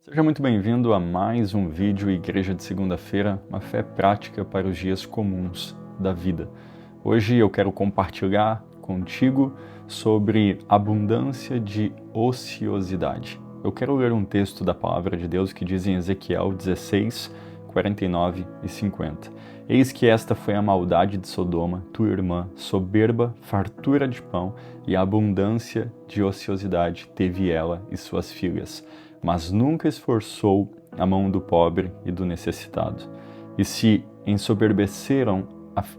Seja muito bem-vindo a mais um vídeo Igreja de Segunda-feira, uma fé prática para os dias comuns da vida. Hoje eu quero compartilhar contigo sobre abundância de ociosidade. Eu quero ler um texto da Palavra de Deus que diz em Ezequiel 16, 49 e 50. Eis que esta foi a maldade de Sodoma, tua irmã, soberba, fartura de pão e abundância de ociosidade teve ela e suas filhas, mas nunca esforçou a mão do pobre e do necessitado. E se ensoberbeceram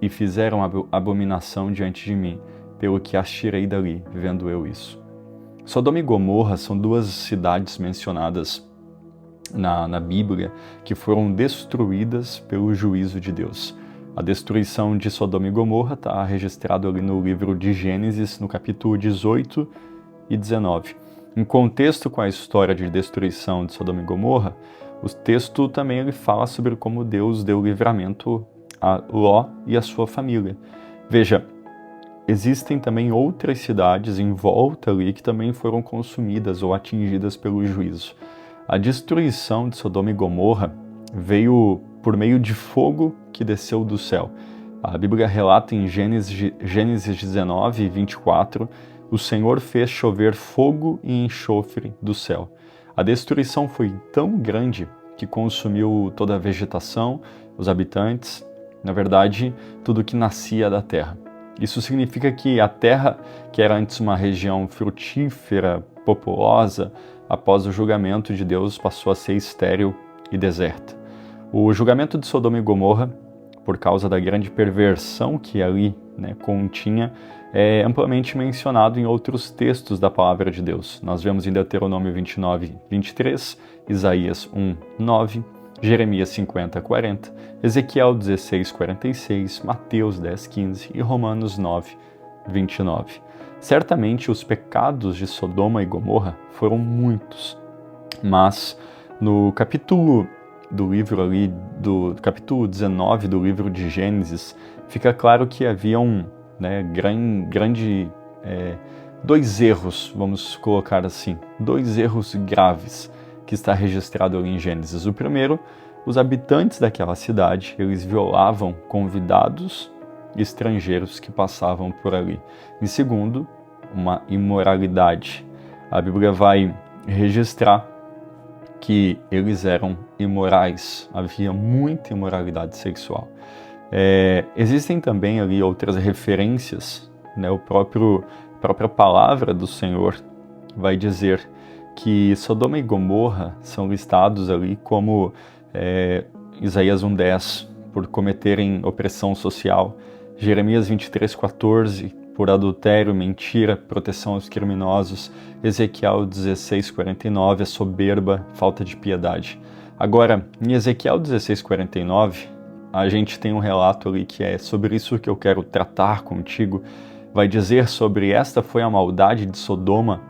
e fizeram abominação diante de mim, pelo que as tirei dali, vendo eu isso. Sodoma e Gomorra são duas cidades mencionadas na Bíblia que foram destruídas pelo juízo de Deus. A destruição de Sodoma e Gomorra está registrado ali no livro de Gênesis, no capítulo 18 e 19. Em contexto com a história de destruição de Sodoma e Gomorra, o texto também ele fala sobre como Deus deu livramento a Ló e a sua família. Veja, existem também outras cidades em volta ali que também foram consumidas ou atingidas pelo juízo. A destruição de Sodoma e Gomorra veio por meio de fogo que desceu do céu. A Bíblia relata em Gênesis 19, 24, o Senhor fez chover fogo e enxofre do céu. A destruição foi tão grande que consumiu toda a vegetação, os habitantes, na verdade, tudo que nascia da terra. Isso significa que a terra, que era antes uma região frutífera, populosa, após o julgamento de Deus passou a ser estéril e deserta. O julgamento de Sodoma e Gomorra, por causa da grande perversão que ali continha, é amplamente mencionado em outros textos da Palavra de Deus. Nós vemos em Deuteronômio 29, 23, Isaías 1, 9, Jeremias 50, 40, Ezequiel 16, 46, Mateus 10, 15 e Romanos 9, 29. Certamente os pecados de Sodoma e Gomorra foram muitos, mas no capítulo do livro ali, do capítulo 19 do livro de Gênesis, fica claro que haviam dois erros, vamos colocar assim, dois erros graves que está registrado ali em Gênesis. O primeiro, os habitantes daquela cidade, eles violavam convidados estrangeiros que passavam por ali. Em segundo, uma imoralidade. A Bíblia vai registrar que eles eram imorais, havia muita imoralidade sexual. Existem também ali outras referências, a própria palavra do Senhor vai dizer que Sodoma e Gomorra são listados ali como Isaías 1:10, por cometerem opressão social, Jeremias 23:14, por adultério, mentira, proteção aos criminosos, Ezequiel 16:49, a soberba, falta de piedade. Agora, em Ezequiel 16:49, a gente tem um relato ali que é sobre isso que eu quero tratar contigo. Vai dizer sobre esta foi a maldade de Sodoma,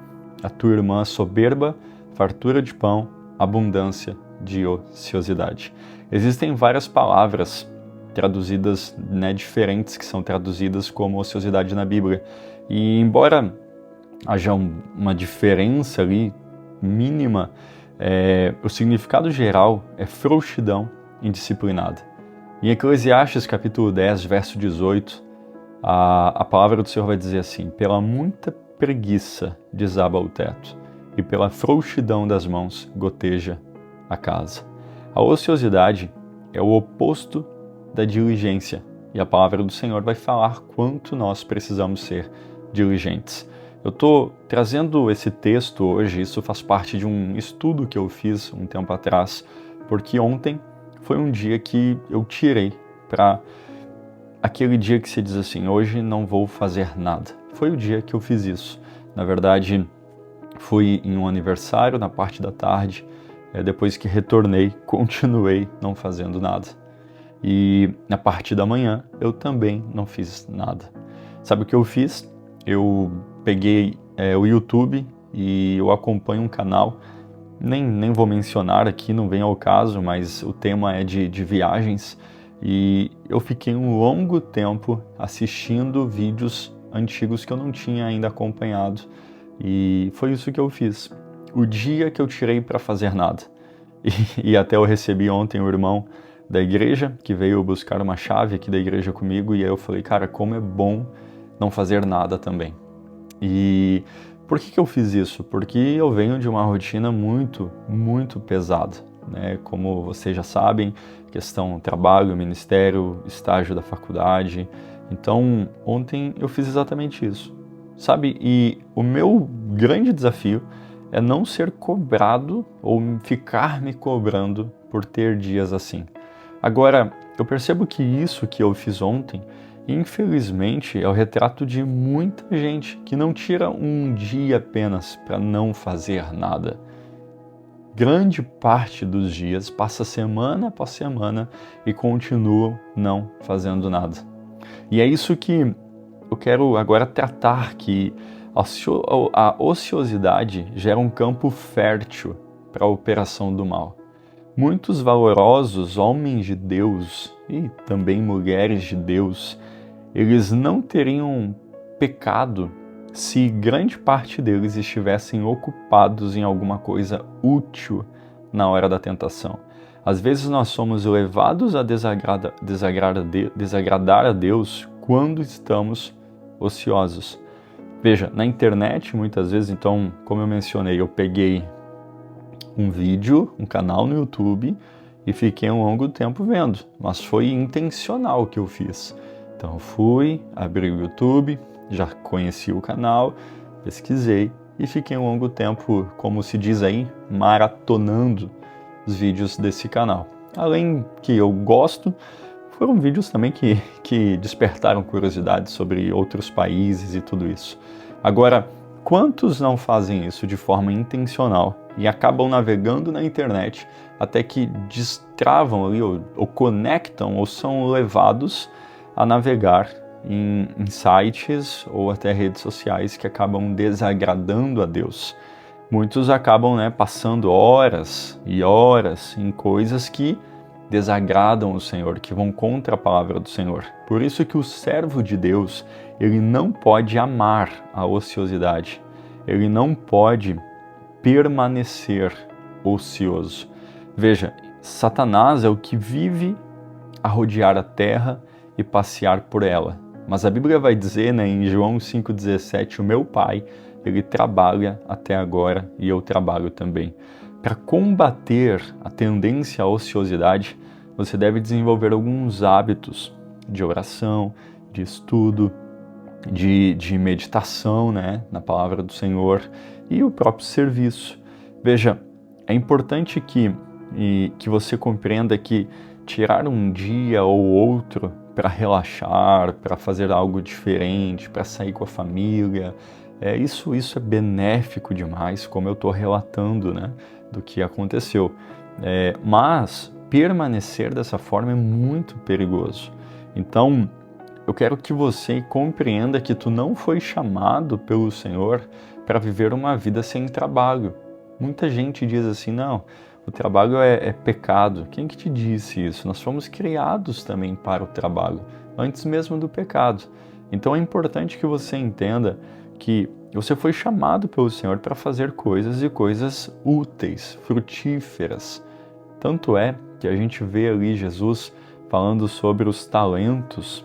a tua irmã soberba, fartura de pão, abundância de ociosidade. Existem várias palavras traduzidas, diferentes, que são traduzidas como ociosidade na Bíblia. E embora haja uma diferença ali mínima, o significado geral é frouxidão indisciplinada. Em Eclesiastes capítulo 10, verso 18, a palavra do Senhor vai dizer assim: pela muita preguiça desaba o teto, e pela frouxidão das mãos goteja a casa. A ociosidade é o oposto da diligência, e a palavra do Senhor vai falar quanto nós precisamos ser diligentes. Eu estou trazendo esse texto hoje, isso faz parte de um estudo que eu fiz um tempo atrás, porque ontem foi um dia que eu tirei para aquele dia que se diz assim, hoje não vou fazer nada. Foi o dia que eu fiz isso. Na verdade, fui em um aniversário na parte da tarde, depois que retornei, continuei não fazendo nada. E na parte da manhã eu também não fiz nada. Sabe o que eu fiz? Eu peguei o YouTube e eu acompanho um canal, nem vou mencionar aqui, não vem ao caso, mas o tema é de viagens, e eu fiquei um longo tempo assistindo vídeos antigos que eu não tinha ainda acompanhado, e foi isso que eu fiz. O dia que eu tirei para fazer nada, e até eu recebi ontem o irmão da igreja que veio buscar uma chave aqui da igreja comigo, e aí eu falei, cara, como é bom não fazer nada também. E por que eu fiz isso? Porque eu venho de uma rotina muito, muito pesada, né? Como vocês já sabem, questão trabalho, ministério, estágio da faculdade. Então, ontem eu fiz exatamente isso, sabe? E o meu grande desafio é não ser cobrado ou ficar me cobrando por ter dias assim. Agora, eu percebo que isso que eu fiz ontem, infelizmente, é o retrato de muita gente que não tira um dia apenas para não fazer nada. Grande parte dos dias passa semana após semana e continuam não fazendo nada. E é isso que eu quero agora tratar, que a ociosidade gera um campo fértil para a operação do mal. Muitos valorosos homens de Deus e também mulheres de Deus, eles não teriam pecado se grande parte deles estivessem ocupados em alguma coisa útil na hora da tentação. Às vezes nós somos levados a desagradar a Deus quando estamos ociosos. Veja, na internet muitas vezes, então, como eu mencionei, eu peguei um vídeo, um canal no YouTube e fiquei um longo tempo vendo, mas foi intencional o que eu fiz. Então eu fui, abri o YouTube, já conheci o canal, pesquisei e fiquei um longo tempo, como se diz aí, maratonando os vídeos desse canal. Além que eu gosto, foram vídeos também que despertaram curiosidade sobre outros países e tudo isso. Agora, quantos não fazem isso de forma intencional e acabam navegando na internet até que destravam ali, ou conectam, ou são levados a navegar em sites ou até redes sociais que acabam desagradando a Deus? Muitos acabam, passando horas e horas em coisas que desagradam o Senhor, que vão contra a palavra do Senhor. Por isso que o servo de Deus, ele não pode amar a ociosidade, ele não pode permanecer ocioso. Veja, Satanás é o que vive a rodear a terra e passear por ela. Mas a Bíblia vai dizer, em João 5,17, o meu Pai, ele trabalha até agora e eu trabalho também. Para combater a tendência à ociosidade, você deve desenvolver alguns hábitos de oração, de estudo, de meditação, na palavra do Senhor, e o próprio serviço. Veja, é importante que você compreenda que tirar um dia ou outro para relaxar, para fazer algo diferente, para sair com a família, isso é benéfico demais, como eu estou relatando, do que aconteceu. Mas permanecer dessa forma é muito perigoso. Então, eu quero que você compreenda que tu não foi chamado pelo Senhor para viver uma vida sem trabalho. Muita gente diz assim, não, o trabalho é pecado. Quem que te disse isso? Nós fomos criados também para o trabalho, antes mesmo do pecado. Então é importante que você entenda que você foi chamado pelo Senhor para fazer coisas e coisas úteis, frutíferas. Tanto é que a gente vê ali Jesus falando sobre os talentos,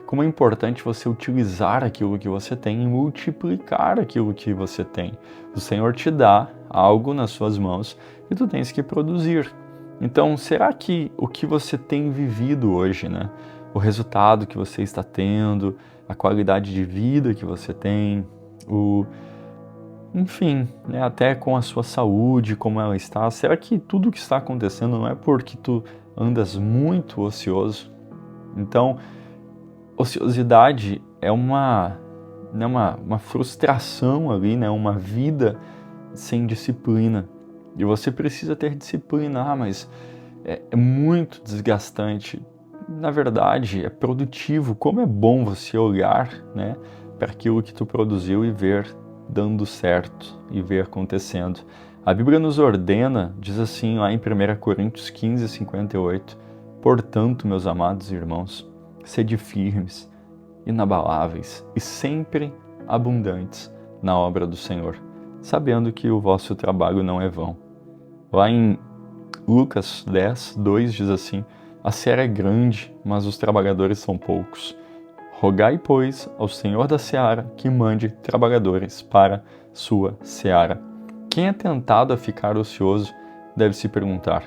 como é importante você utilizar aquilo que você tem e multiplicar aquilo que você tem. O Senhor te dá algo nas suas mãos e tu tens que produzir. Então, será que o que você tem vivido hoje, o resultado que você está tendo, a qualidade de vida que você tem, enfim, até com a sua saúde, como ela está, será que tudo o que está acontecendo não é porque tu andas muito ocioso? Então, ociosidade é uma frustração ali, uma vida sem disciplina. E você precisa ter disciplina, mas é muito desgastante. Na verdade, é produtivo. Como é bom você olhar, para aquilo que tu produziu e ver dando certo e ver acontecendo. A Bíblia nos ordena, diz assim lá em 1 Coríntios 15, 58, portanto, meus amados irmãos, sede firmes, inabaláveis e sempre abundantes na obra do Senhor, sabendo que o vosso trabalho não é vão. Lá em Lucas 10, 2 diz assim: a seara é grande, mas os trabalhadores são poucos. Rogai, pois, ao Senhor da seara que mande trabalhadores para sua seara. Quem é tentado a ficar ocioso deve se perguntar: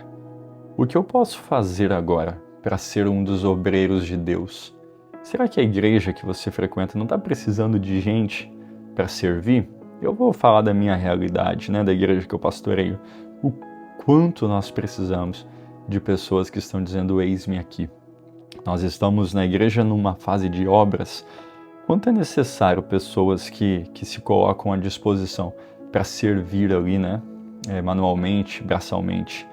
o que eu posso fazer agora para ser um dos obreiros de Deus? Será que a igreja que você frequenta não está precisando de gente para servir? Eu vou falar da minha realidade, da igreja que eu pastoreio. O quanto nós precisamos de pessoas que estão dizendo: eis-me aqui. Nós estamos na igreja numa fase de obras. Quanto é necessário pessoas que se colocam à disposição para servir ali, manualmente, braçalmente?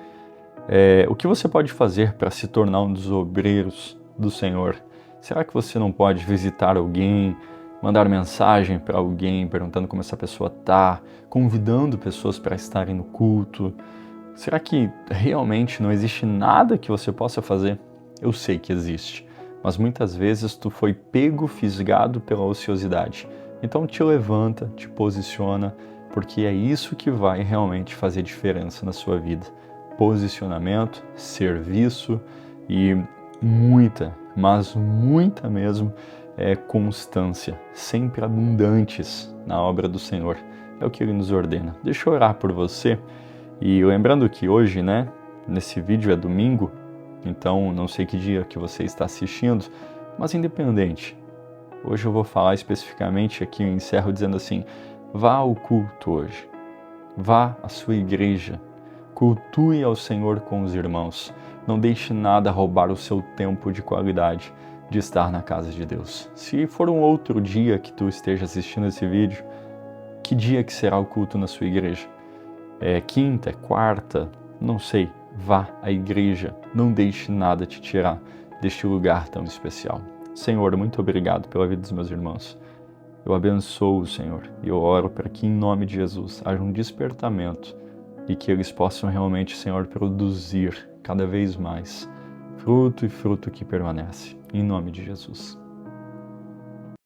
O que você pode fazer para se tornar um dos obreiros do Senhor? Será que você não pode visitar alguém, mandar mensagem para alguém perguntando como essa pessoa está, convidando pessoas para estarem no culto? Será que realmente não existe nada que você possa fazer? Eu sei que existe, mas muitas vezes tu foi pego, fisgado pela ociosidade. Então te levanta, te posiciona, porque é isso que vai realmente fazer diferença na sua vida. Posicionamento, serviço e muita, mas muita mesmo, constância, sempre abundantes na obra do Senhor. É o que Ele nos ordena. Deixa eu orar por você. E lembrando que hoje, nesse vídeo é domingo, então não sei que dia que você está assistindo, mas independente. Hoje eu vou falar especificamente aqui, eu encerro dizendo assim: vá ao culto hoje, vá à sua igreja, cultue ao Senhor com os irmãos, não deixe nada roubar o seu tempo de qualidade de estar na casa de Deus. Se for um outro dia que tu esteja assistindo esse vídeo, que dia que será o culto na sua igreja? É quinta, é quarta, não sei. Vá à igreja, não deixe nada te tirar deste lugar tão especial. Senhor, muito obrigado pela vida dos meus irmãos. Eu abençoo o Senhor e eu oro para que em nome de Jesus haja um despertamento e que eles possam realmente, Senhor, produzir cada vez mais fruto e fruto que permanece. Em nome de Jesus.